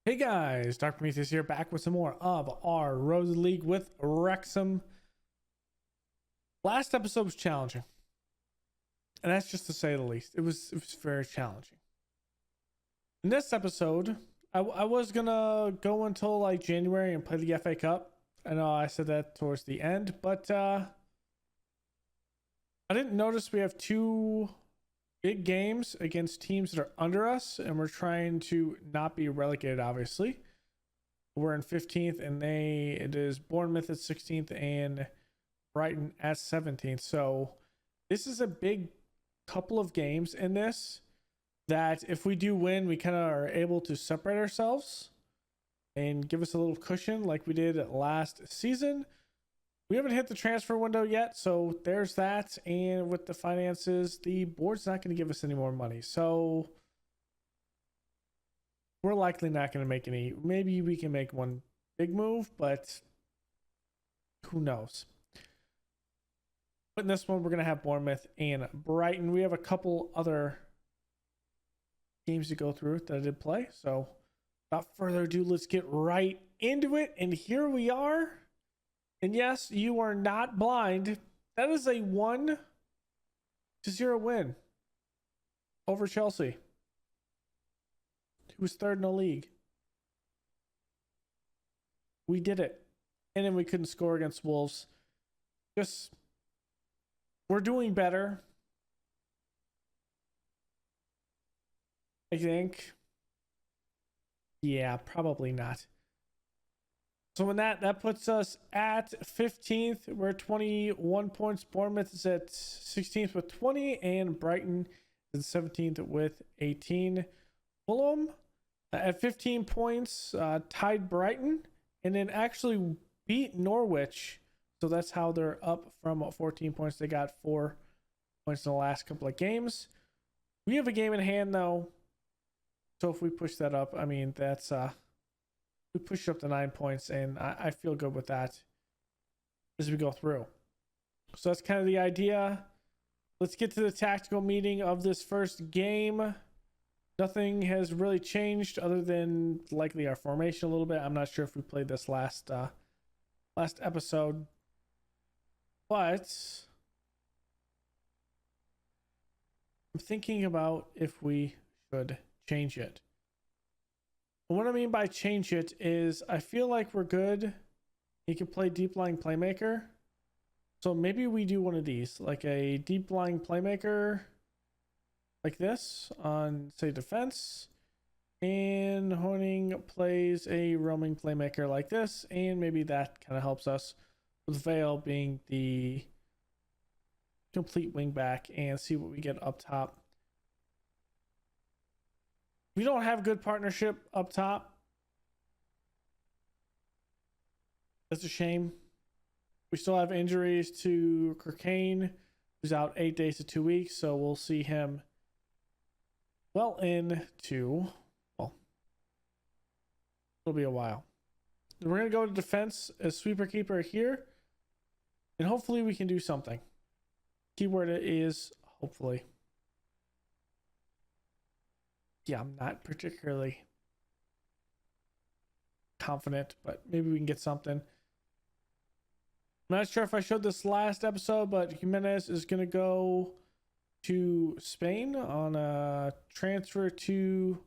Hey guys, Dr. Prometheus here, back with some more of our Rose League with Wrexham. Last episode was challenging, and that's just to say the least. It was very challenging. In this episode, I was gonna go until like January and play the FA Cup. I know I said that towards the end, but I didn't notice we have two big games against teams that are under us, and we're trying to not be relegated. Obviously, we're in 15th, and it is Bournemouth at 16th and Brighton at 17th. So this is a big couple of games in this that if we do win, we kind of are able to separate ourselves and give us a little cushion like we did last season. We haven't hit the transfer window yet, so there's that. And with the finances, the board's not going to give us any more money. So we're likely not going to make any. Maybe we can make one big move, but who knows? But in this one, we're going to have Bournemouth and Brighton. We have a couple other games to go through that I did play. So without further ado, let's get right into it. And here we are. And yes, you are not blind. That is a 1-0 win over Chelsea, who was third in the league. We did it. And then we couldn't score against Wolves. We're doing better, I think. Yeah, probably not. So when that puts us at 15th, we're 21 points. Bournemouth is at 16th with 20, and Brighton is 17th with 18. Fulham at 15 points, tied Brighton, and then actually beat Norwich. So that's how they're up from 14 points. They got 4 points in the last couple of games. We have a game in hand though. So if we push that up, I mean, that's we pushed up to 9 points, and I feel good with that as we go through. So that's kind of the idea. Let's get to the tactical meeting of this first game. Nothing has really changed other than likely our formation a little bit. I'm not sure if we played this last episode, but I'm thinking about if we should change it. What I mean by change it is I feel like we're good. You can play deep lying playmaker. So maybe we do one of these, like a deep lying playmaker like this on, say, defense. And Horning plays a roaming playmaker like this. And maybe that kind of helps us with Vale being the complete wing back, and see what we get up top. We don't have good partnership up top. That's a shame. We still have injuries to Kirkane, who's out 8 days to 2 weeks, so we'll see him it'll be a while. We're going to go to defense as sweeper keeper here, and hopefully we can do something. Keyword is hopefully. Yeah, I'm not particularly confident, but maybe we can get something. I'm not sure if I showed this last episode, but Jimenez is going to go to Spain on a transfer to...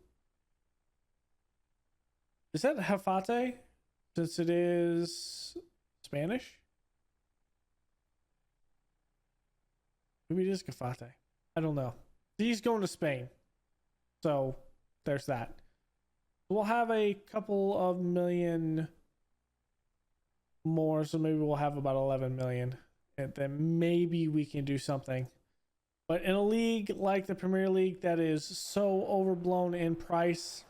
Is that Hefate? Since it is Spanish? Maybe it is Gefate. I don't know. He's going to Spain. So there's that. We'll have a couple of million more, so maybe we'll have about 11 million, and then maybe we can do something. But in a league like the Premier League that is so overblown in price,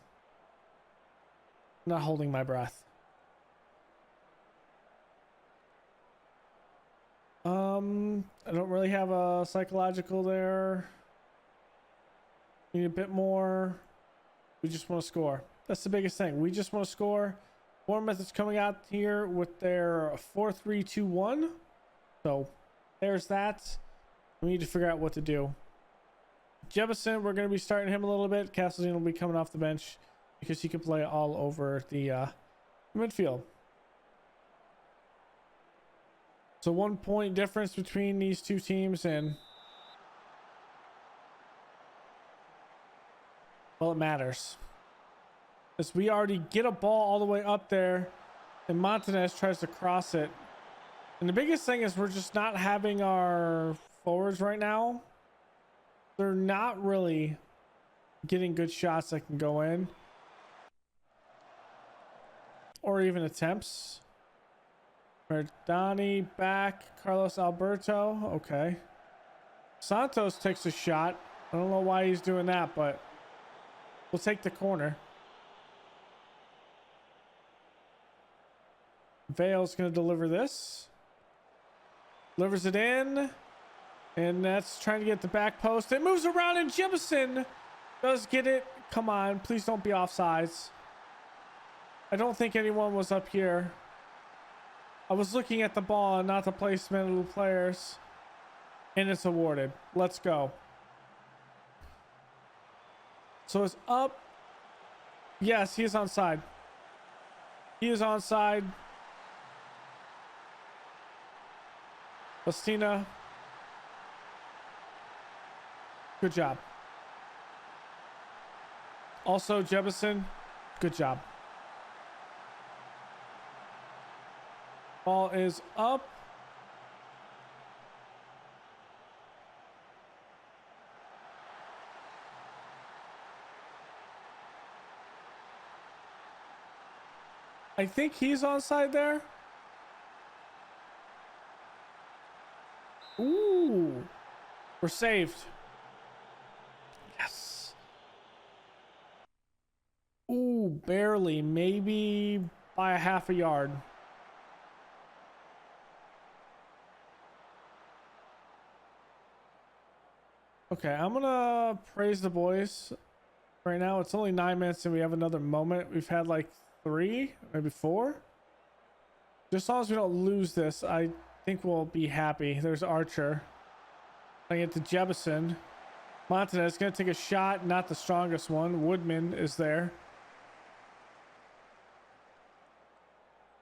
I'm not holding my breath. I don't really have a psychological there. Need a bit more. We just want to score. That's the biggest thing. We just want to score. Bournemouth is coming out here with their 4-3-2-1. So there's that. We need to figure out what to do. Jefferson, we're going to be starting him a little bit. Castleton will be coming off the bench. because he can play all over the midfield. So 1 point difference between these two teams, and well, it matters. As we already get a ball all the way up there, and Montanez tries to cross it. And the biggest thing is we're just not having our forwards right now. They're not really getting good shots that can go in. Or even attempts. Verdani back. Carlos Alberto. Okay. Santos takes a shot. I don't know why he's doing that, but we'll take the corner. Vale's going to deliver this. Delivers it in. And that's trying to get the back post. It moves around, and Jemison does get it. Come on. Please don't be offsides. I don't think anyone was up here. I was looking at the ball and not the placement of the players. And it's awarded. Let's go. So it's up. Yes, he is onside. He is onside. Bastina. Good job. Also, Jebison. Good job. Ball is up. I think he's onside there. Ooh. We're saved. Yes. Ooh, barely. Maybe by a half a yard. Okay, I'm gonna praise the boys right now. It's only 9 minutes and we have another moment. We've had like 3, maybe 4. Just as long as we don't lose this, I think we'll be happy. There's Archer. I get to Jebison. Montanez gonna take a shot, not the strongest one. Woodman is there.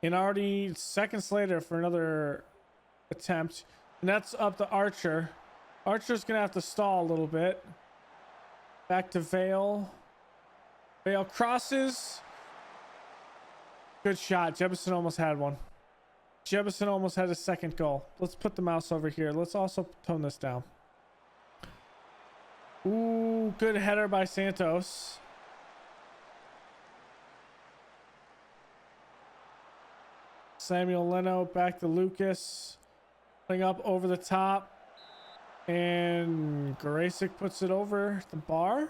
And already seconds later for another attempt. And that's up to Archer. Archer's gonna have to stall a little bit. Back to Vale. Vale crosses. Good shot. Jebison almost had one. Jebison almost had a second goal. Let's put the mouse over here. Let's also tone this down. Ooh, good header by Santos. Samuel Leno back to Lucas. Playing up over the top. And Garasic puts it over the bar.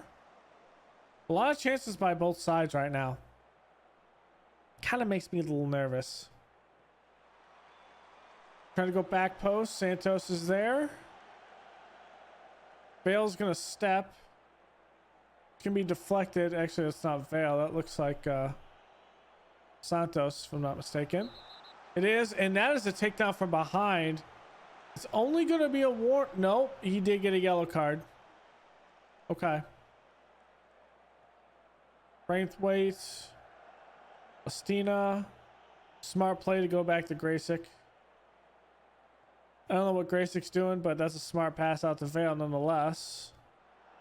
A lot of chances by both sides right now. Kind of makes me a little nervous. Trying to go back post. Santos is there. Vale's going to step. It's going to be deflected. Actually, it's not Vale. That looks like Santos, if I'm not mistaken. It is. And that is a takedown from behind. It's only going to be a warrant. Nope, he did get a yellow card. Okay. Braithwaite. Bastina. Smart play to go back to Graysick. I don't know what Graysic's doing, but that's a smart pass out to Vale nonetheless.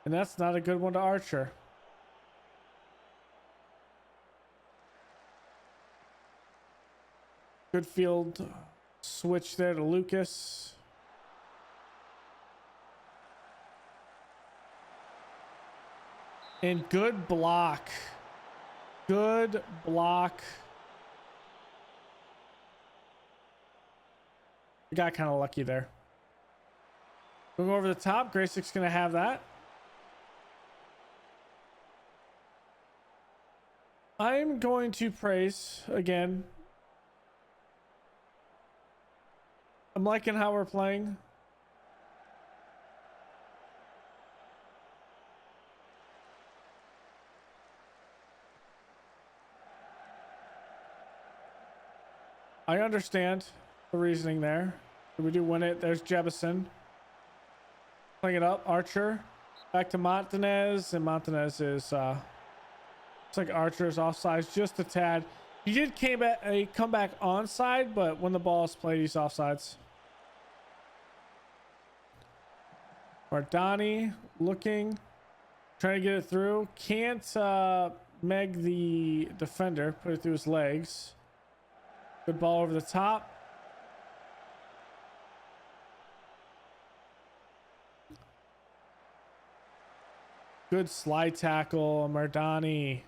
And that's not a good one to Archer. Good field switch there to Lucas. And good block. Good block. We got kind of lucky there. Going over the top. Graysick's going to have that. I'm going to praise again. I'm liking how we're playing. I understand the reasoning there. We do win it. There's Jebison. Playing it up. Archer. Back to Montanez. And Montanez is It's like Archer's offsides just a tad. He did come back onside, but when the ball is played, he's offsides. Mardani looking, trying to get it through. Can't meg the defender, put it through his legs. Good ball over the top. Good slide tackle, Mardani.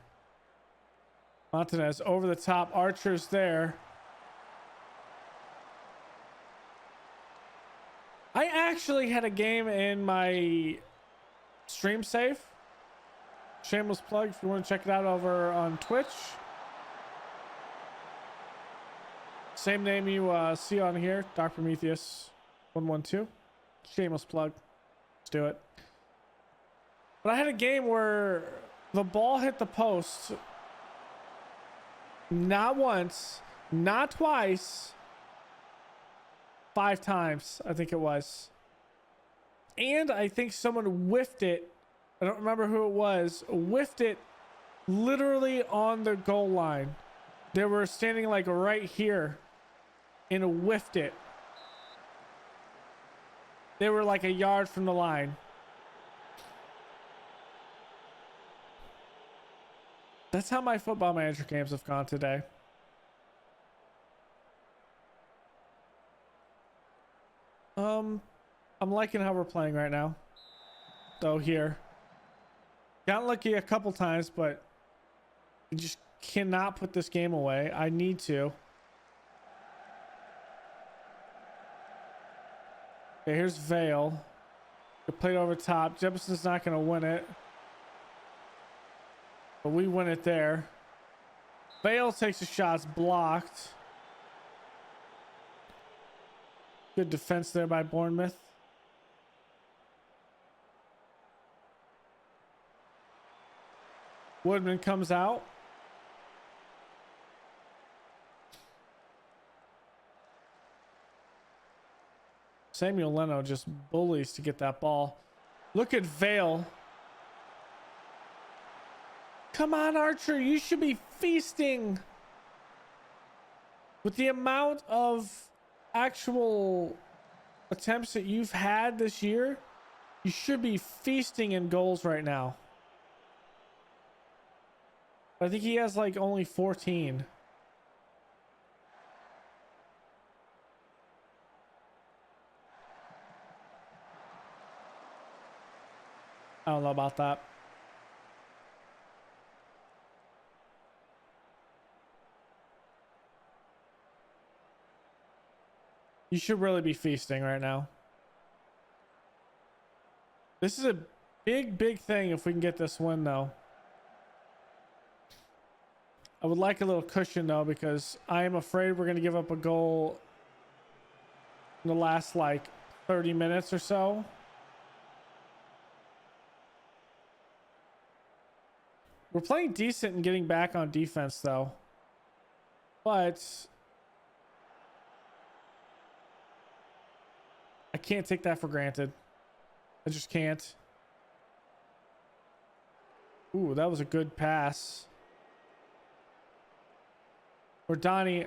Montanez over the top. Archer's there. I actually had a game in my stream safe. Shameless plug if you want to check it out over on Twitch. Same name you see on here, Dark Prometheus 112. Shameless plug. Let's do it. But I had a game where the ball hit the post not once, not twice, 5 times, I think it was. And I think someone whiffed it. I don't remember who it was. Whiffed it literally on the goal line. They were standing like right here and whiffed it. They were like a yard from the line. That's how my Football Manager games have gone today. I'm liking how we're playing right now. Though here. Got lucky a couple times, but you just cannot put this game away. I need to. Okay, here's Vale. Played over top. Jefferson's not going to win it. But we win it there. Vale takes a shot, blocked. Good defense there by Bournemouth. Woodman comes out. Samuel Leno just bullies to get that ball. Look at Vale. Come on, Archer. You should be feasting. With the amount of actual attempts that you've had this year, you should be feasting in goals right now. I think he has like only 14. I don't know about that. You should really be feasting right now. This is a big thing if we can get this win, though. I would like a little cushion, though, because I am afraid we're going to give up a goal in the last, like, 30 minutes or so. We're playing decent and getting back on defense, though. But I can't take that for granted. I just can't. Ooh, that was a good pass. Or Donnie.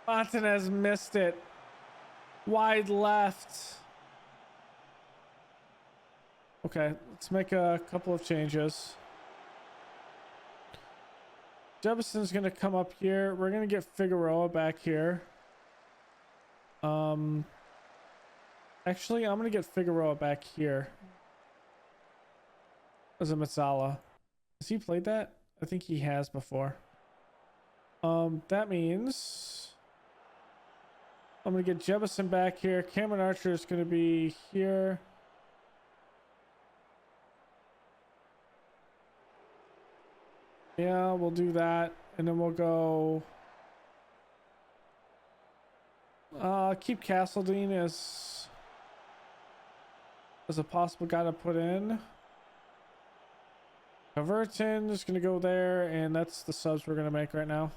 Montanez missed it. Wide left. Okay, let's make a couple of changes. Jefferson's going to come up here. We're going to get Figueroa back here. Actually, I'm going to get Figueroa back here. As a Matsala. Has he played that? I think he has before. That means I'm going to get Jefferson back here. Cameron Archer is going to be here. Yeah, we'll do that. And then we'll go... keep Castledine as a possible guy to put in. Everton is going to go there, and that's the subs we're going to make right now.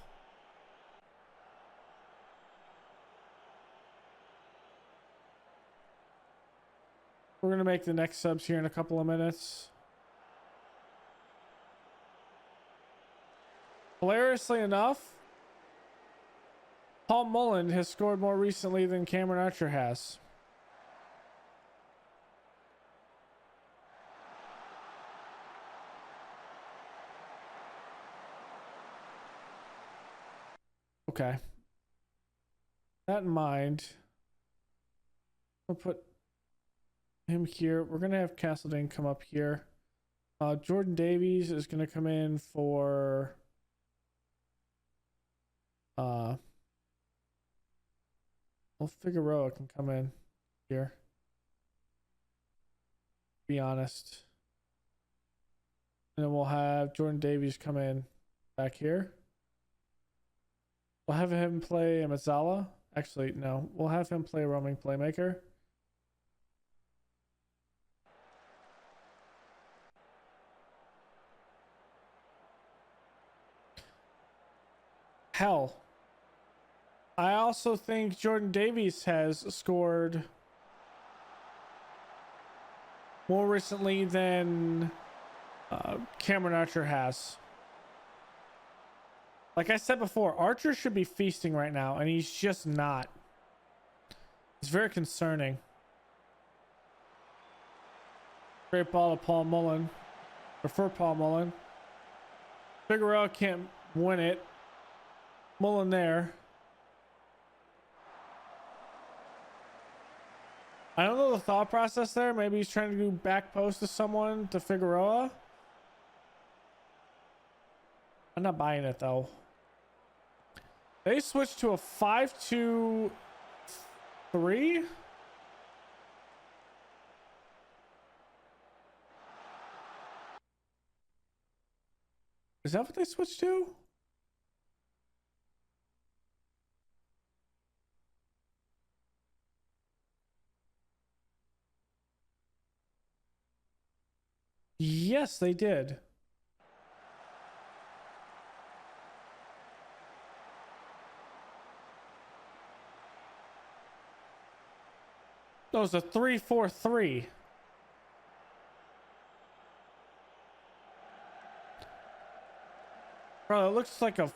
We're going to make the next subs here in a couple of minutes. Hilariously enough, Paul Mullen has scored more recently than Cameron Archer has. Okay. That in mind, we'll put him here. We're gonna have Castledine come up here. Jordan Davies is gonna come in for well, Figueroa can come in here. Be honest. And then we'll have Jordan Davies come in back here. We'll have him play Mazzala. Actually, no. We'll have him play roaming playmaker. Hell. I also think Jordan Davies has scored more recently than Cameron Archer has. Like I said before, Archer should be feasting right now, and he's just not. It's very concerning. Great ball to Paul Mullen. Or for Paul Mullen. Figueroa can't win it. Mullen there. I don't know the thought process there. Maybe he's trying to do back post to someone to Figueroa. I'm not buying it though. They switched to a 5-2-3. Is that what they switched to? Yes, they did. That was a 3-4-3. Bro, it looks like a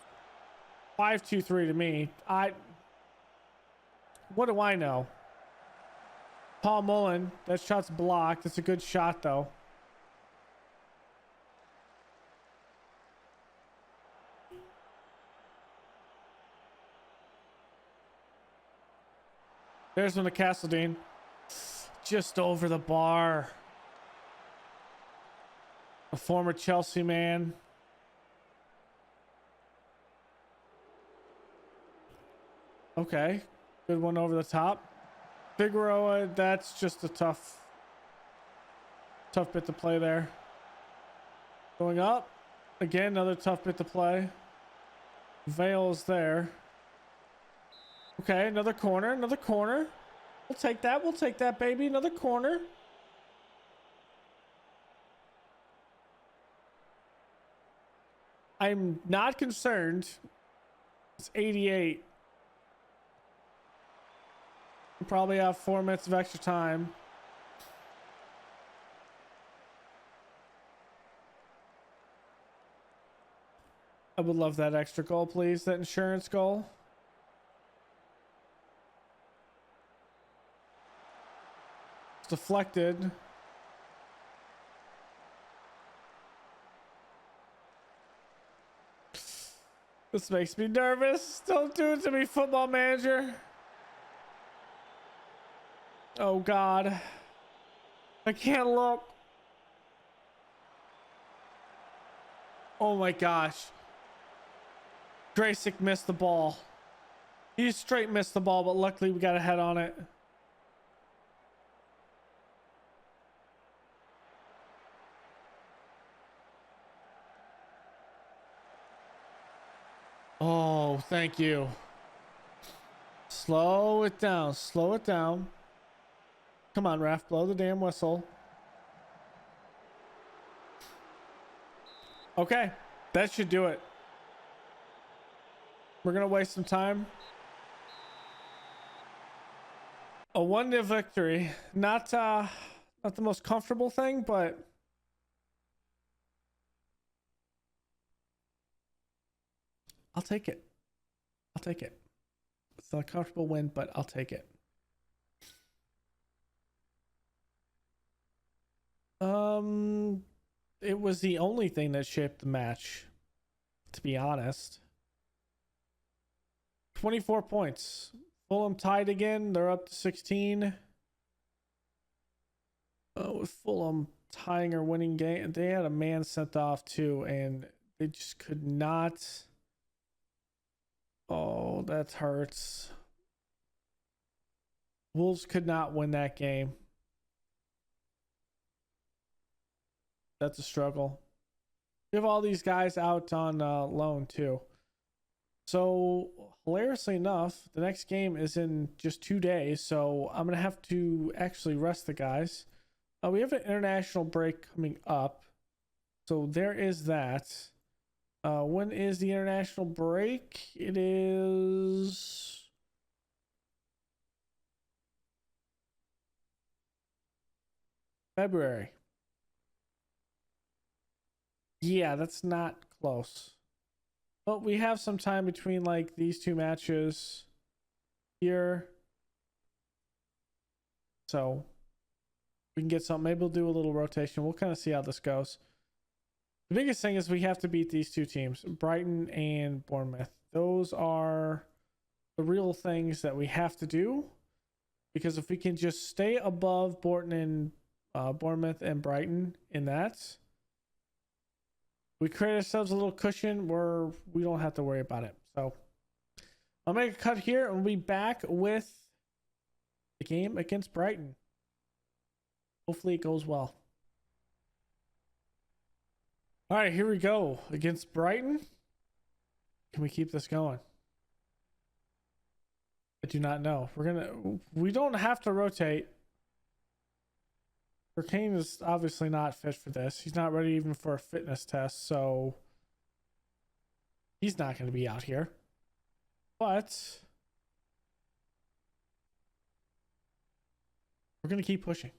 5-2-3 to me. What do I know? Paul Mullen, that shot's blocked. It's a good shot though. There's one to Castledine. Just over the bar. A former Chelsea man. Okay. Good one over the top. Figueroa, that's just a tough bit to play there. Going up. Again, another tough bit to play. Vale's there. Okay, another corner, another corner. We'll take that, baby. Another corner. I'm not concerned. It's 88. We'll probably have 4 minutes of extra time. I would love that extra goal, please. That insurance goal. Deflected. This makes me nervous. Don't do it to me, football manager. Oh God. I can't look. Oh my gosh. Drasic missed the ball. He straight missed the ball, but luckily we got a head on it. Oh, thank you. Slow it down. Slow it down. Come on, ref. Blow the damn whistle. Okay. That should do it. We're going to waste some time. A 1-0 victory. Not the most comfortable thing, but I'll take it. I'll take it. It's not a comfortable win, but I'll take it. It was the only thing that shaped the match, to be honest. 24 points. Fulham tied again. They're up to 16. With Fulham tying or winning game, they had a man sent off too, and they just could not. Oh, that hurts. Wolves could not win that game. That's a struggle. We have all these guys out on loan too. So, hilariously enough, the next game is in just 2 days. So, I'm going to have to actually rest the guys. We have an international break coming up. So, there is that. When is the international break? It is February. Yeah, that's not close. But we have some time between like these two matches here. So we can get something. Maybe we'll do a little rotation. We'll kind of see how this goes. The biggest thing is we have to beat these two teams, Brighton and Bournemouth. Those are the real things that we have to do. Because if we can just stay above Bournemouth and Brighton in that, we create ourselves a little cushion where we don't have to worry about it. So I'll make a cut here and we'll be back with the game against Brighton. Hopefully it goes well. All right, here we go against Brighton. Can we keep this going? I do not know. We don't have to rotate. Kane is obviously not fit for this. He's not ready even for a fitness test, so he's not going to be out here. But we're going to keep pushing.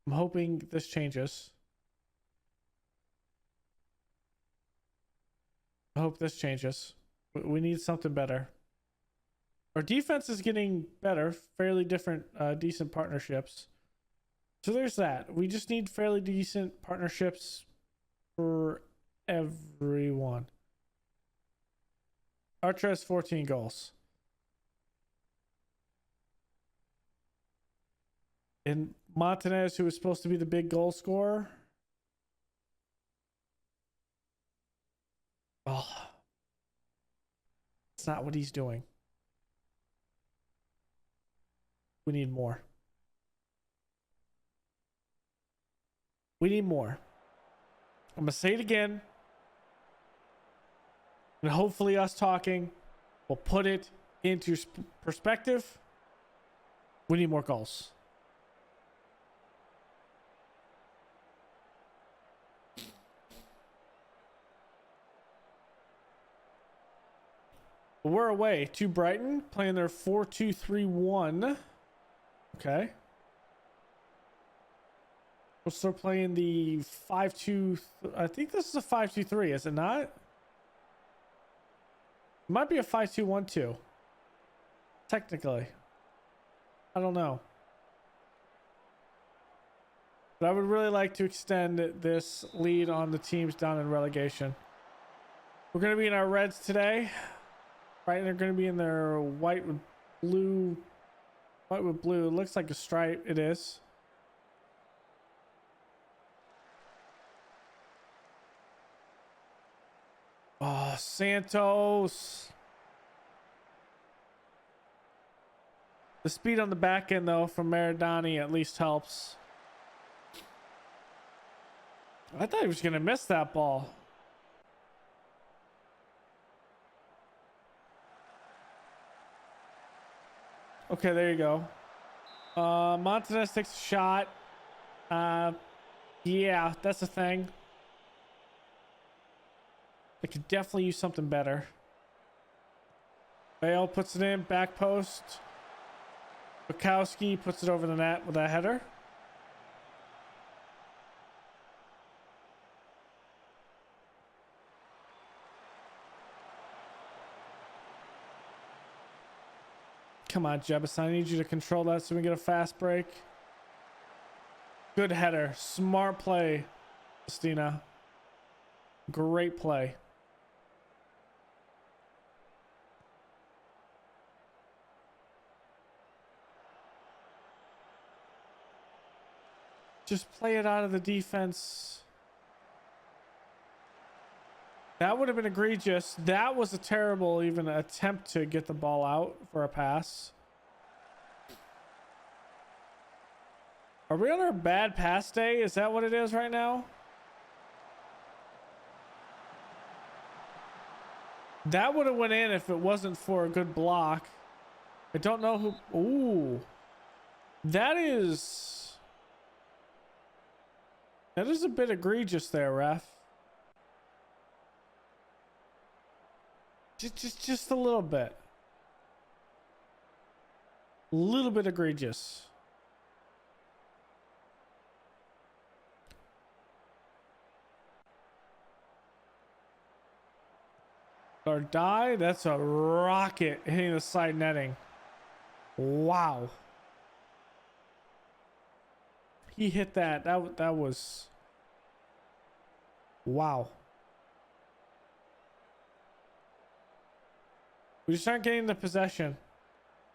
I'm hoping this changes. I hope this changes. We need something better. Our defense is getting better, fairly different, decent partnerships. So there's that. We just need fairly decent partnerships for everyone. Archer has 14 goals. And Montanez, who was supposed to be the big goal scorer. Oh, that's not what he's doing. We need more. We need more. I'm going to say it again. And hopefully us talking will put it into perspective. We need more goals. We're away to Brighton, playing their 4-2-3-1. Okay. We're still playing the 5-2. I think this is a 5-2-3, is it not? It might be a 5-2-1-2. Technically. I don't know. But I would really like to extend this lead on the teams down in relegation. We're going to be in our reds today. Right, they're going to be in their white with blue. White with blue. It looks like a stripe. It is. Oh, Santos. The speed on the back end, though, from Maradoni at least helps. I thought he was going to miss that ball. Okay, there you go. Montanez takes a shot. Yeah, that's the thing. They could definitely use something better. Bale puts it in, back post. Bukowski puts it over the net with a header. Come on, Jebus. I need you to control that so we get a fast break. Good header. Smart play, Stina. Great play. Just play it out of the defense. That would have been egregious. That was a terrible even attempt to get the ball out for a pass. Are we on our bad pass day? Is that what it is right now? That would have went in if it wasn't for a good block. I don't know who... Ooh. That is a bit egregious there, ref. Just a little bit. A little bit egregious. Or die. That's a rocket hitting the side netting. Wow. He hit that. That was... Wow. We just aren't getting the possession.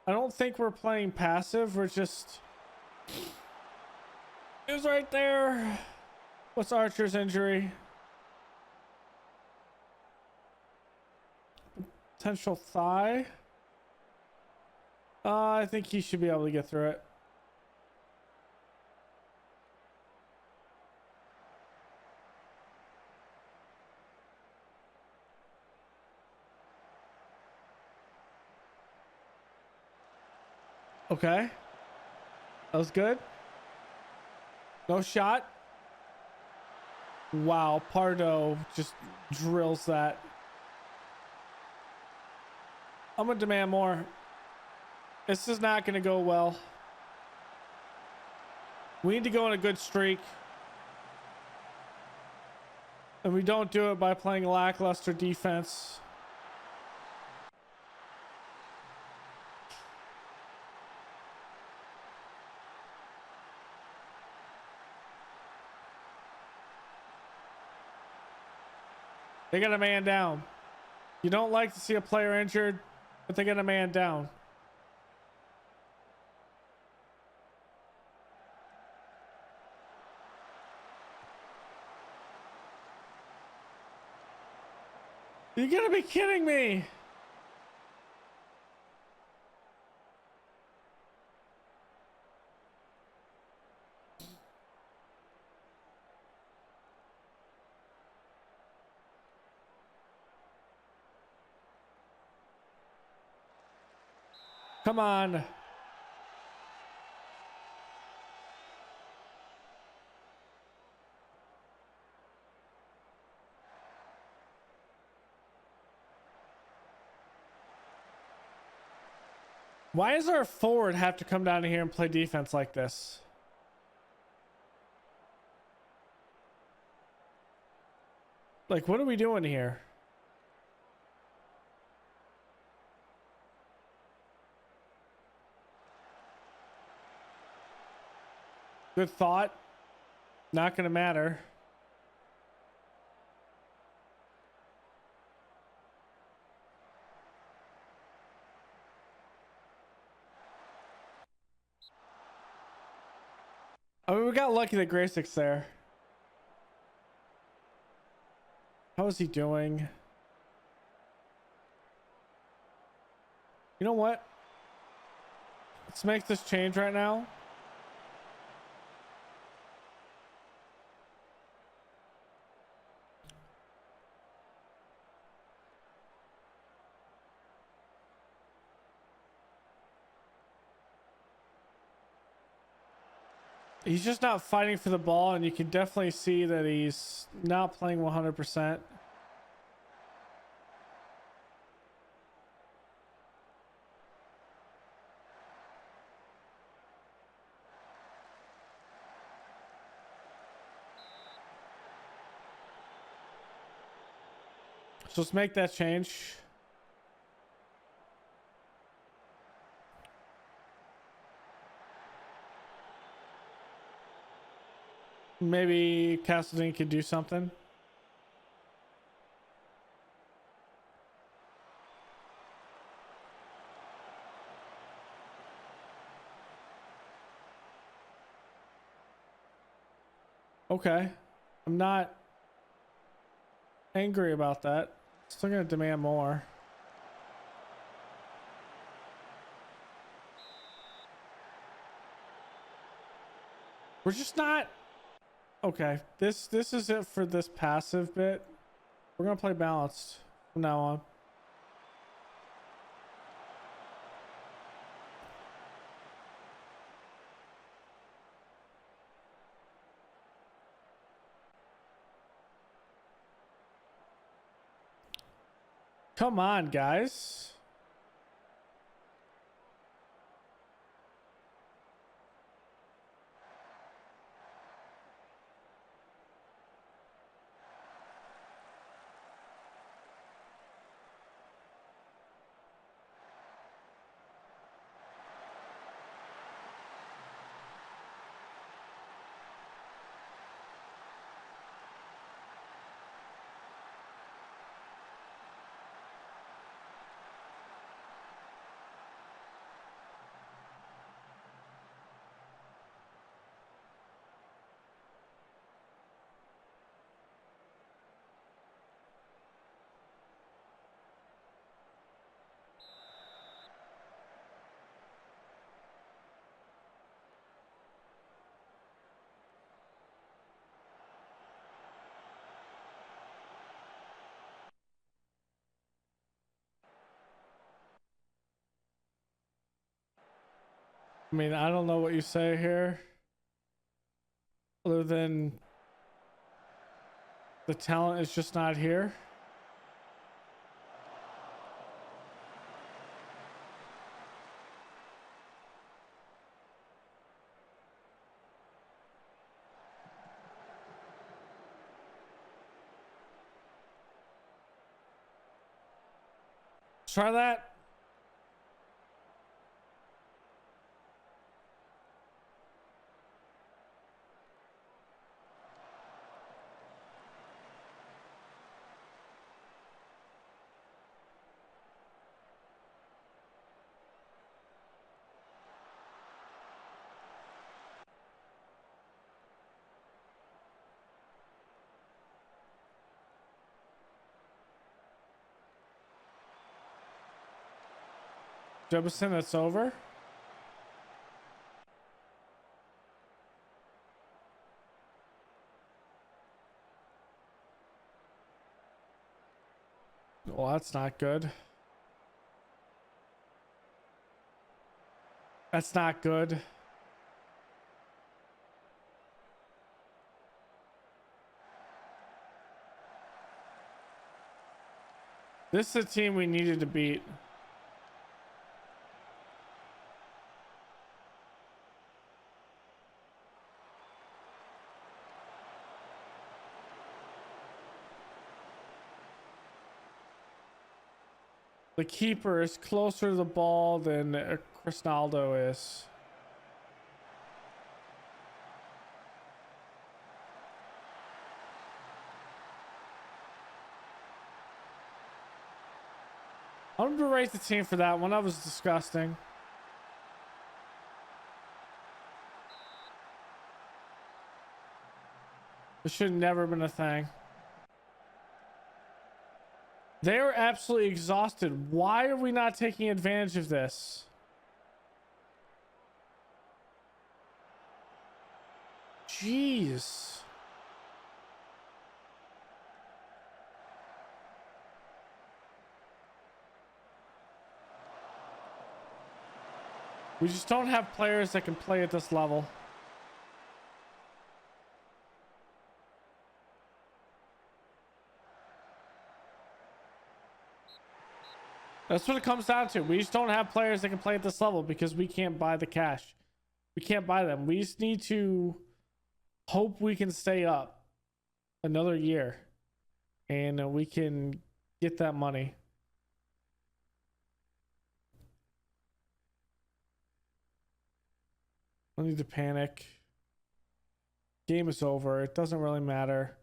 I don't think we're playing passive. We're just... It was right there. What's Archer's injury? Potential thigh. I think he should be able to get through it. Okay. That was good. No shot. Wow, Pardo just drills that. I'm gonna demand more. This is not gonna go well. We need to go on a good streak. And we don't do it by playing lackluster defense. They got a man down. You don't like to see a player injured, but they got a man down. You gotta be kidding me. Come on. Why does our forward have to come down here and play defense like this? Like, what are we doing here? Good thought. Not gonna matter. I mean, we got lucky that Graysick's there. How is he doing? You know what? Let's make this change right now. He's just not fighting for the ball, and you can definitely see that he's not playing 100%. So let's make that change. Maybe Castleton could do something. Okay. I'm not angry about that. Still gonna demand more. We're just not okay. This is it for this passive bit. We're gonna play balanced from now on. Come on, guys. I mean, I don't know what you say here. Other than the talent is just not here. Try that. Jefferson, it's over. Well, that's not good. That's not good. This is a team we needed to beat. The keeper is closer to the ball than Crisnaldo is. I'm gonna berate the team for that one. That was disgusting. This should have never been a thing. They are absolutely exhausted. Why are we not taking advantage of this? Jeez. We just don't have players that can play at this level. That's what it comes down to. We just don't have players that can play at this level because we can't buy the cash. We can't buy them. We just need to hope we can stay up another year and we can get that money. I need to panic. game is over. It doesn't really matter.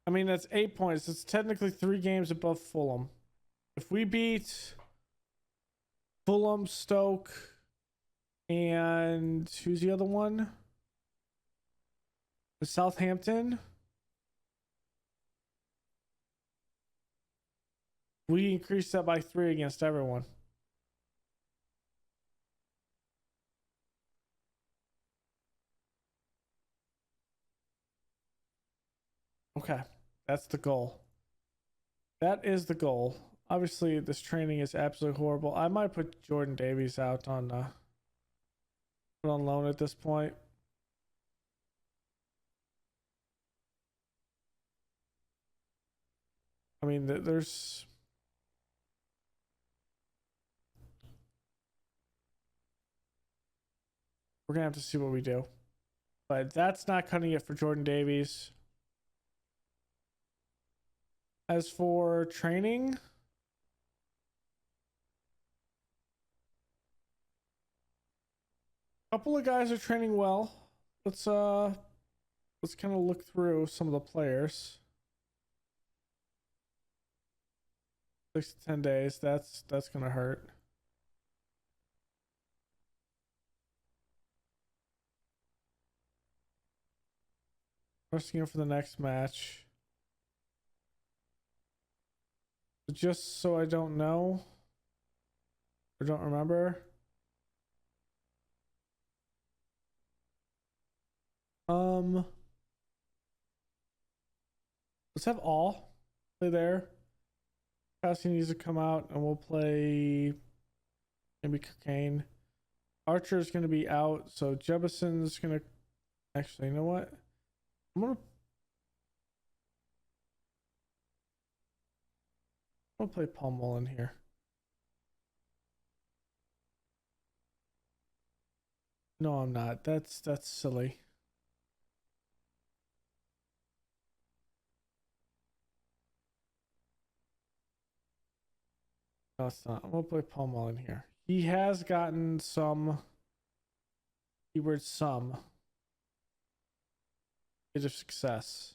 I mean, that's 8 points. It's technically 3 games above Fulham. If we beat Fulham, Stoke, and who's the other one? Southampton. We increased that by 3 against everyone. Okay, that's the goal. That is the goal. Obviously, this training is absolutely horrible. I might put Jordan Davies out on loan at this point. I mean, there's we're gonna have to see what we do, but that's not cutting it for Jordan Davies. As for training, a couple of guys are training well. Let's kind of look through some of the players. 6 to 10 days. That's gonna hurt. Resting him for the next match. Just so I don't know or don't remember. Let's have all play there. Cassie needs to come out and we'll play maybe Cocaine. Archer's gonna be out, so Jebuson's gonna actually, you know what? I'm gonna play Paul Mullen here. No, I'm not. That's silly. No, it's not. I'm gonna play Paul Mullen here. He has gotten some keyword some bit of success.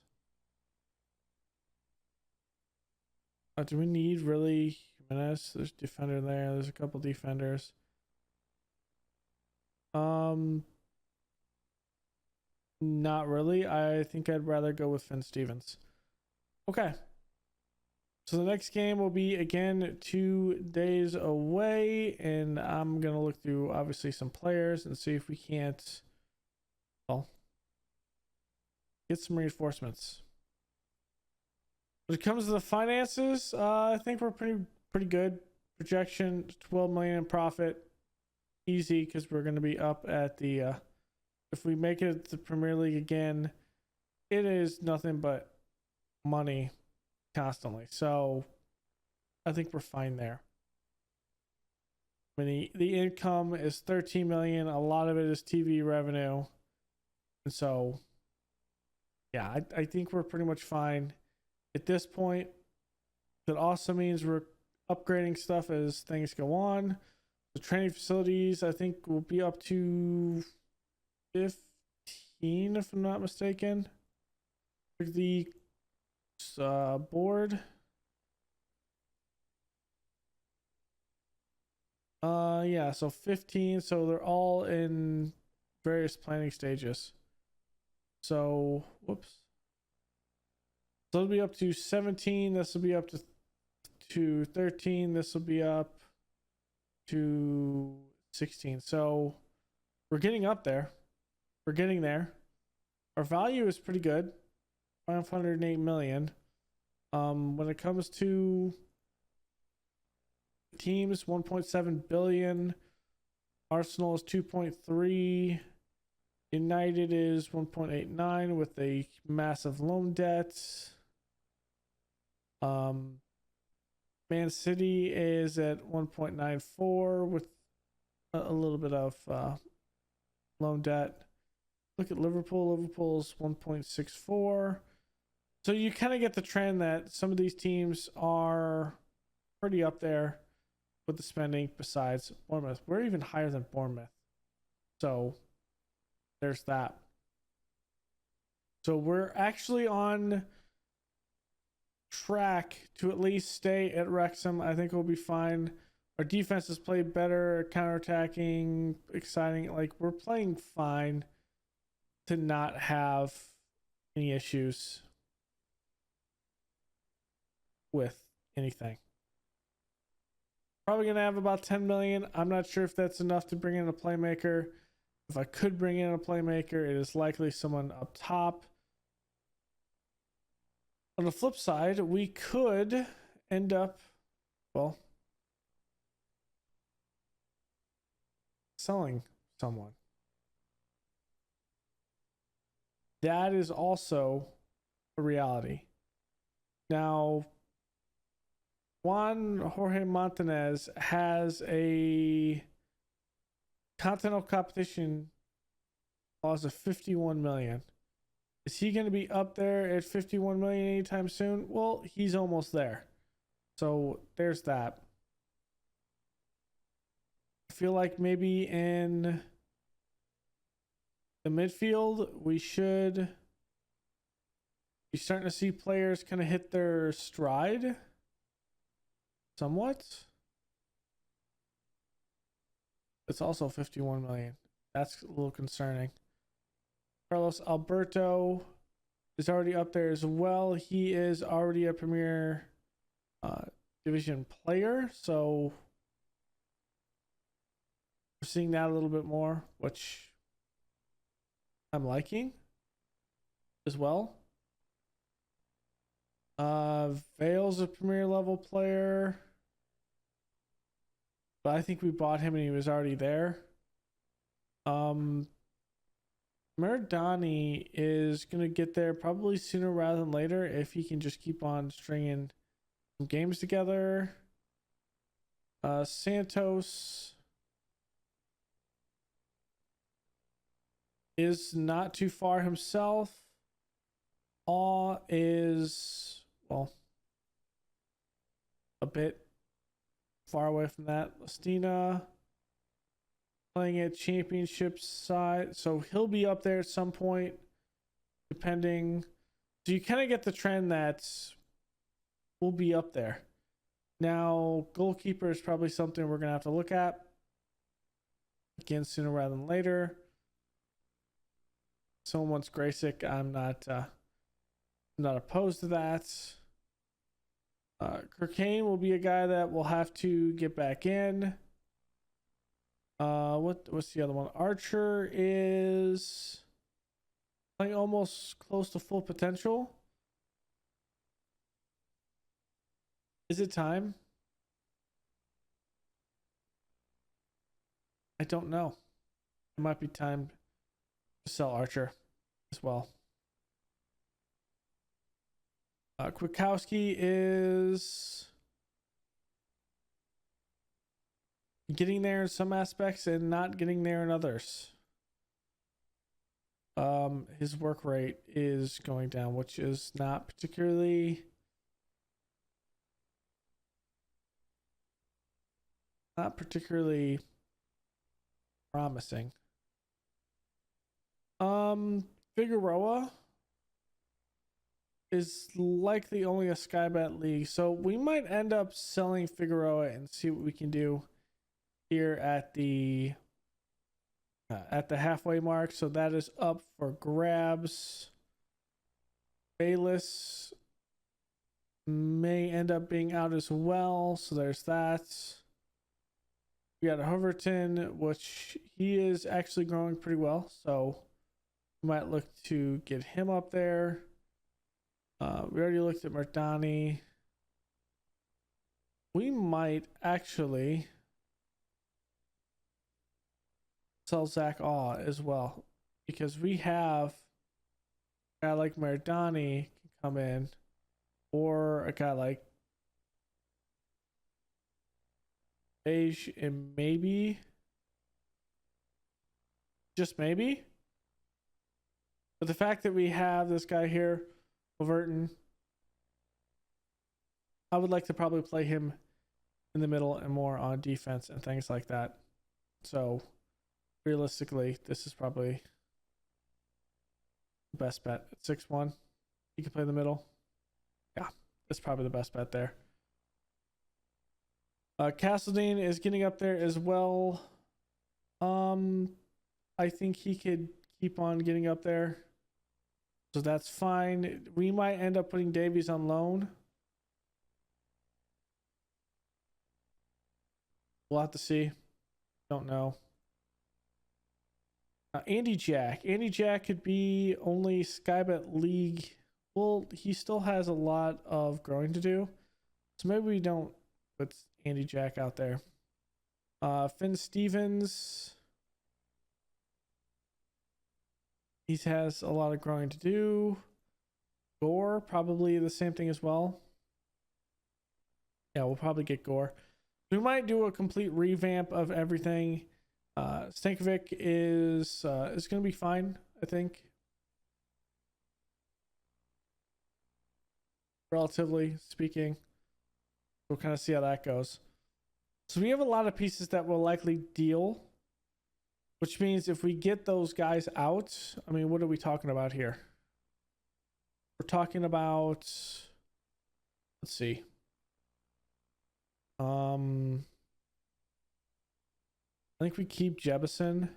Do we need really Jimenez? There's defender there. There's a couple defenders. Not really. I think I'd rather go with Finn Stevens. Okay. So the next game will be again 2 days away, and I'm gonna look through obviously some players and see if we can't, well, get some reinforcements. When it comes to the finances, I think we're pretty good. Projection 12 million in profit, easy, because we're going to be up at the. If we make it to the Premier League again, it is nothing but money constantly. So I think we're fine there. I mean, the income is 13 million. A lot of it is TV revenue, and so yeah, I think we're pretty much fine at this point. That also means we're upgrading stuff as things go on. The training facilities, I think, will be up to 15, if I'm not mistaken. The board. Yeah, so 15. So they're all in various planning stages. So, whoops. So it'll be up to 17. This will be up to 13. This will be up to 16. So we're getting up there. We're getting there. Our value is pretty good. 508 million. When it comes to teams, 1.7 billion. Arsenal is 2.3. United is 1.89 with a massive loan debt. Man City is at 1.94 with a little bit of loan debt. Look at Liverpool. Liverpool's 1.64. So you kind of get the trend that some of these teams are pretty up there with the spending besides Bournemouth. We're even higher than Bournemouth. So there's that. So we're actually on track to at least stay at Wrexham. I think we'll be fine. Our defense has played better, counterattacking, exciting. Like, we're playing fine to not have any issues with anything. Probably going to have about 10 million. I'm not sure if that's enough to bring in a playmaker. If I could bring in a playmaker, it is likely someone up top. On the flip side, we could end up, well, selling someone. That is also a reality. Now, Juan Jorge Montanez has a continental competition clause of 51 million. Is he going to be up there at 51 million anytime soon? Well, he's almost there. So there's that. I feel like maybe in the midfield, we should be starting to see players kind of hit their stride somewhat. It's also 51 million. That's a little concerning. Carlos Alberto is already up there as well. He is already a Premier Division player, so we're seeing that a little bit more, which I'm liking as well. Vale's a Premier level player, but I think we bought him and he was already there. Merdani is going to get there probably sooner rather than later if he can just keep on stringing some games together. Santos is not too far himself. Aw is, well, a bit far away from that. Lastina playing at championship side, so he'll be up there at some point, depending. So you kind of get the trend that we'll be up there. Now, goalkeeper is probably something we're gonna have to look at again sooner rather than later. Someone wants Graysick. I'm not opposed to that. Kirkane will be a guy that will have to get back in. What's the other one? Archer is playing almost close to full potential. Is it time? I don't know. It might be time to sell Archer as well. Kwiatkowski is getting there in some aspects and not getting there in others. His work rate is going down, which is not particularly promising. Figueroa is likely only a Sky Bet league, so we might end up selling Figueroa and see what we can do here at the halfway mark. So that is up for grabs. Bayless may end up being out as well, so there's that. We got Hoverton, which he is actually growing pretty well, so we might look to get him up there. We already looked at Merdani. We might actually sell Zach Aw as well, because we have a guy like Merdani can come in, or a guy like Beige, and maybe, just maybe. But the fact that we have this guy here, Overton, I would like to probably play him in the middle and more on defense and things like that. So realistically, this is probably the best bet. At 6-1, he can play the middle. Yeah, that's probably the best bet there. Castledine is getting up there as well. I think he could keep on getting up there, so that's fine. We might end up putting Davies on loan. We'll have to see. Don't know. Andy Jack could be only Skybet League. Well, he still has a lot of growing to do, so maybe we don't put Andy Jack out there. Finn Stevens, he has a lot of growing to do. Gore, probably the same thing as well. Yeah, we'll probably get Gore. We might do a complete revamp of everything. Stankovic is going to be fine, I think. Relatively speaking. We'll kind of see how that goes. So we have a lot of pieces that will likely deal, which means if we get those guys out, I mean, what are we talking about here? We're talking about, let's see. I think we keep Jebison.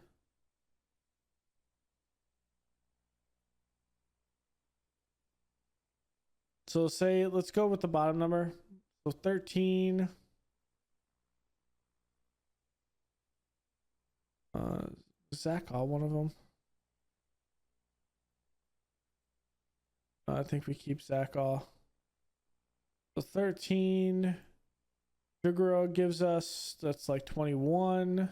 So say, let's go with the bottom number. So 13. Zach, one of them. I think we keep Zach all. So 13. Figueroa gives us, that's like 21.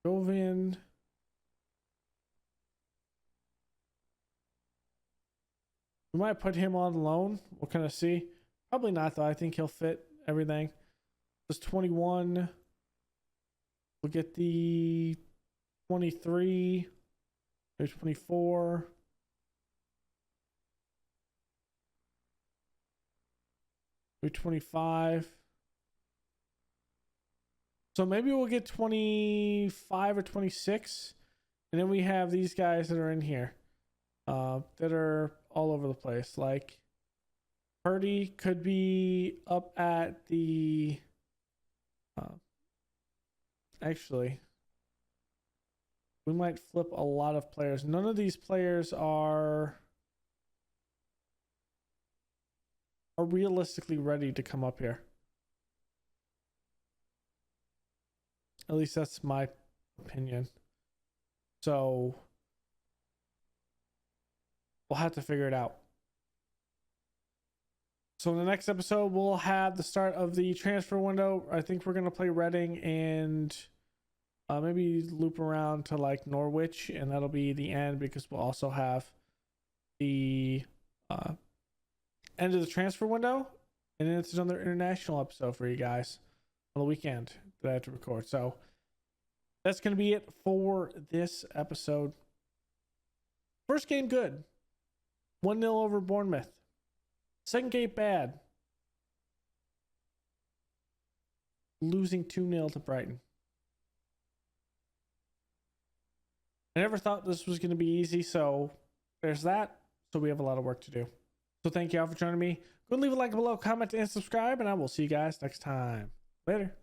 Jovian. We might put him on loan. We'll kind of see. Probably not, though. I think he'll fit everything. It's 21. We'll get the 23. There's 24. We're 25. So maybe we'll get 25 or 26. And then we have these guys that are in here. That are all over the place. Like Purdy could be up at the actually we might flip a lot of players. None of these players are realistically ready to come up here. At least that's my opinion. So we'll have to figure it out. So in the next episode, we'll have the start of the transfer window. I think we're going to play Reading and maybe loop around to like Norwich, and that'll be the end because we'll also have the end of the transfer window, and then it's another international episode for you guys on the weekend that I have to record. So that's going to be it for this episode. First game good. 1-0 over Bournemouth. Second game bad. Losing 2-0 to Brighton. I never thought this was going to be easy, so there's that. So we have a lot of work to do. So thank you all for joining me. Go leave a like below, comment, and subscribe, and I will see you guys next time. Later.